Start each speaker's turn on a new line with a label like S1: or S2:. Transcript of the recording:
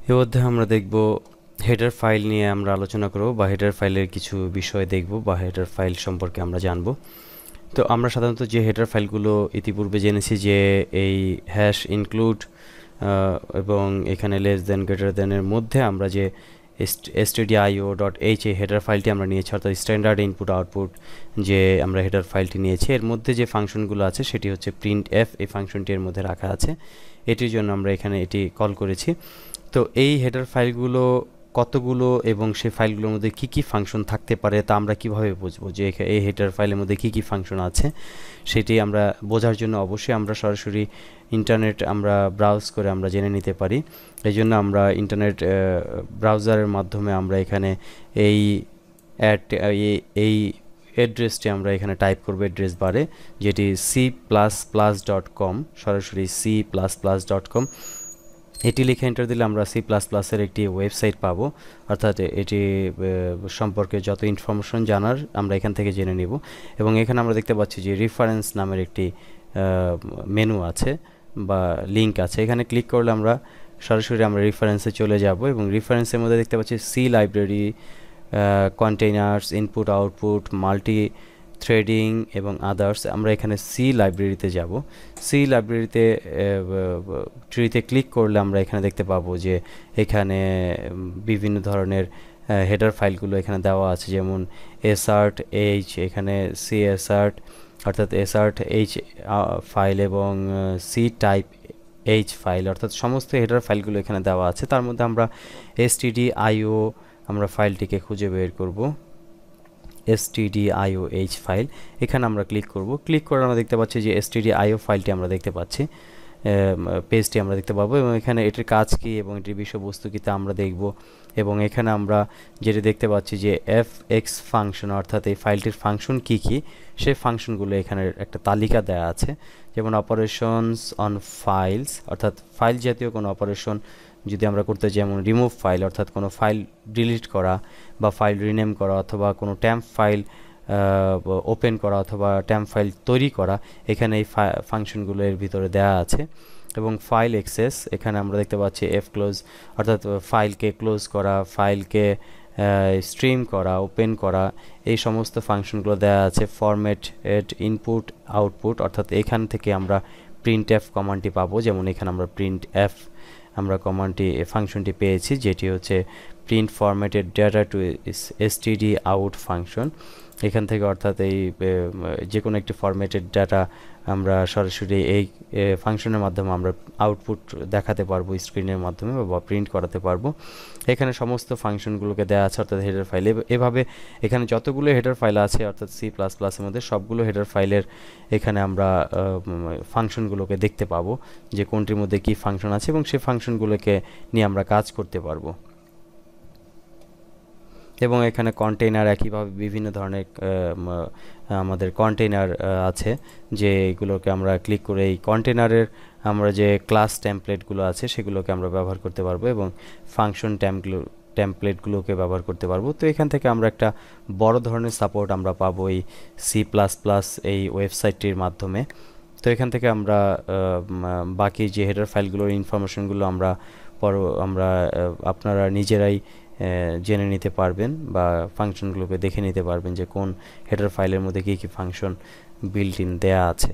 S1: এর মধ্যে আমরা দেখব হেডার ফাইল নিয়ে আমরা আলোচনা করব বা হেডার ফাইলের কিছু বিষয় দেখব বা হেডার ফাইল সম্পর্কে আমরা জানব। তো আমরা সাধারণত যে হেডার ফাইলগুলো ইতিপূর্বে জেনেছি যে এই হ্যাশ ইনক্লুড এবং এখানে লেস দেন গ্রেটার দেনের মধ্যে আমরা যে stdio.h এই হেডার ফাইলটি আমরা নিয়েছি, অর্থাৎ স্ট্যান্ডার্ড ইনপুট আউটপুট যে আমরা হেডার ফাইলটি নিয়েছি, এর মধ্যে যে ফাংশনগুলো আছে সেটি হচ্ছে প্রিন্ট এফ। এই ফাংশনটি এর মধ্যে রাখা আছে, এটির জন্য আমরা এখানে এটি কল করেছি। তো এই হেডার ফাইলগুলো কতগুলো এবং সেই ফাইলগুলোর মধ্যে কি কি ফাংশন থাকতে পারে তা আমরা কিভাবে বুঝবো যে এই হেডার ফাইলের মধ্যে কি কি ফাংশন আছে, সেটি আমরা বোঝার জন্য অবশ্যই আমরা সরাসরি ইন্টারনেট আমরা ব্রাউজ করে আমরা জেনে নিতে পারি। এই জন্য আমরা ইন্টারনেট ব্রাউজারের মাধ্যমে আমরা এখানে এই অ্যাড্রেসটি আমরা এখানে টাইপ করব অ্যাড্রেস বারে, যেটি c++.com, সরাসরি c++.com। এটি লিখে এন্টার দিলে আমরা সি প্লাস প্লাসের একটি ওয়েবসাইট পাবো, অর্থাৎ এটি সম্পর্কে যত ইনফরমেশন জানার আমরা এখান থেকে জেনে নিব। এবং এখানে আমরা দেখতে পাচ্ছি যে রেফারেন্স নামের একটি মেনু আছে বা লিঙ্ক আছে। এখানে ক্লিক করলে আমরা সরাসরি আমরা রেফারেন্সে চলে যাব এবং রেফারেন্সের মধ্যে দেখতে পাচ্ছি C library, containers, input output, multi threading এবং আদার্স। আমরা এখানে সি লাইব্রেরিতে যাব। সি লাইব্রেরিতে ট্রিতে ক্লিক করলে আমরা এখানে দেখতে পাবো যে এখানে বিভিন্ন ধরনের হেডার ফাইলগুলো এখানে দেওয়া আছে, যেমন এসআর্ট এইচ, এখানে সি এসআর্ট অর্থাৎ এসআর্ট এইচ ফাইল এবং সি টাইপ এইচ ফাইল, অর্থাৎ সমস্ত হেডার ফাইলগুলো এখানে দেওয়া আছে। তার মধ্যে আমরা stdio আমরা ফাইলটিকে খুঁজে বের করব, stdioh ফাইল। এখানে আমরা ক্লিক করব। ক্লিক করে আমরা দেখতে পাচ্ছি যে stdio ফাইলটি আমরা দেখতে পাচ্ছি, পেজটি আমরা দেখতে পাবো এবং এখানে এটির কাজ কি এবং এটির বিষয়বস্তু কি তা আমরা দেখব। এবং এখানে আমরা যেটি দেখতে পাচ্ছি যে fx ফাংশন, অর্থাৎ এই ফাইলটির ফাংশন কি কি সেই ফাংশনগুলো এখানে একটা তালিকা দেওয়া আছে, যেমন অপারেশনস অন ফাইলস, অর্থাৎ ফাইল জাতীয় কোনো অপারেশন যদি আমরা করতে চাই, যেমন রিমুভ ফাইল অর্থাৎ কোনো ফাইল ডিলিট করা বা ফাইল রিনেম করা অথবা কোনো ট্যাম্প ফাইল ওপেন করা অথবা ট্যাম্প ফাইল তৈরি করা, এখানে এই ফাংশনগুলো এর ভিতরে দেওয়া আছে। এবং ফাইল অ্যাক্সেস, এখানে আমরা দেখতে পাচ্ছি এফ ক্লোজ অর্থাৎ ফাইলকে ক্লোজ করা, ফাইলকে স্ট্রিম করা, ওপেন করা, এই সমস্ত ফাংশনগুলো দেওয়া আছে। ফরম্যাট ইনপুট আউটপুট, অর্থাৎ এখান থেকে আমরা প্রিন্ট এফ কমান্ডটি পাবো, যেমন এখানে আমরা প্রিন্ট এফ আমরা কমান্ডটি ফাংশনটি পেয়েছি, যেটি হচ্ছে print formatted data to STD out function. এখান থেকে অর্থাৎ এই যে কোনো একটি ফরম্যাটেড ডাটা আমরা সরাসরি এই ফাংশনের মাধ্যমে আমরা আউটপুট দেখাতে পারবো স্ক্রিনের মাধ্যমে বা প্রিন্ট করাতে পারবো। এখানে সমস্ত ফাংশনগুলোকে দেওয়া আছে, অর্থাৎ হেডার ফাইল। এভাবে এখানে যতগুলো হেডার ফাইল আছে অর্থাৎ সি প্লাস প্লাসের মধ্যে সবগুলো হেডার ফাইলের এখানে আমরা ফাংশনগুলোকে দেখতে পাবো যে কোনটির মধ্যে কি ফাংশন আছে এবং সেই ফাংশনগুলোকে নিয়ে আমরা কাজ করতে পারবো। এবং এখানে কন্টেইনার, একইভাবে বিভিন্ন ধরনের আমাদের কন্টেইনার আছে, যে এগুলোকে আমরা ক্লিক করে এই কন্টেইনারের আমরা যে ক্লাস টেমপ্লেটগুলো আছে সেগুলোকে আমরা ব্যবহার করতে পারবো এবং ফাংশন টেমপ্লেটগুলোকে ব্যবহার করতে পারবো। তো এখান থেকে আমরা একটা বড় ধরনের সাপোর্ট আমরা পাবো এই সি প্লাস প্লাস এই ওয়েবসাইটটির মাধ্যমে। তো এখান থেকে আমরা বাকি যে হেডার ফাইলগুলোর ইনফরমেশনগুলো আমরা আপনারা নিজেরাই জেনে নিতে পারবেন বা ফাংশনগুলোকে দেখে নিতে পারবেন যে কোন হেডার ফাইলের মধ্যে কী কী ফাংশন বিল্ট ইন দেয়া আছে।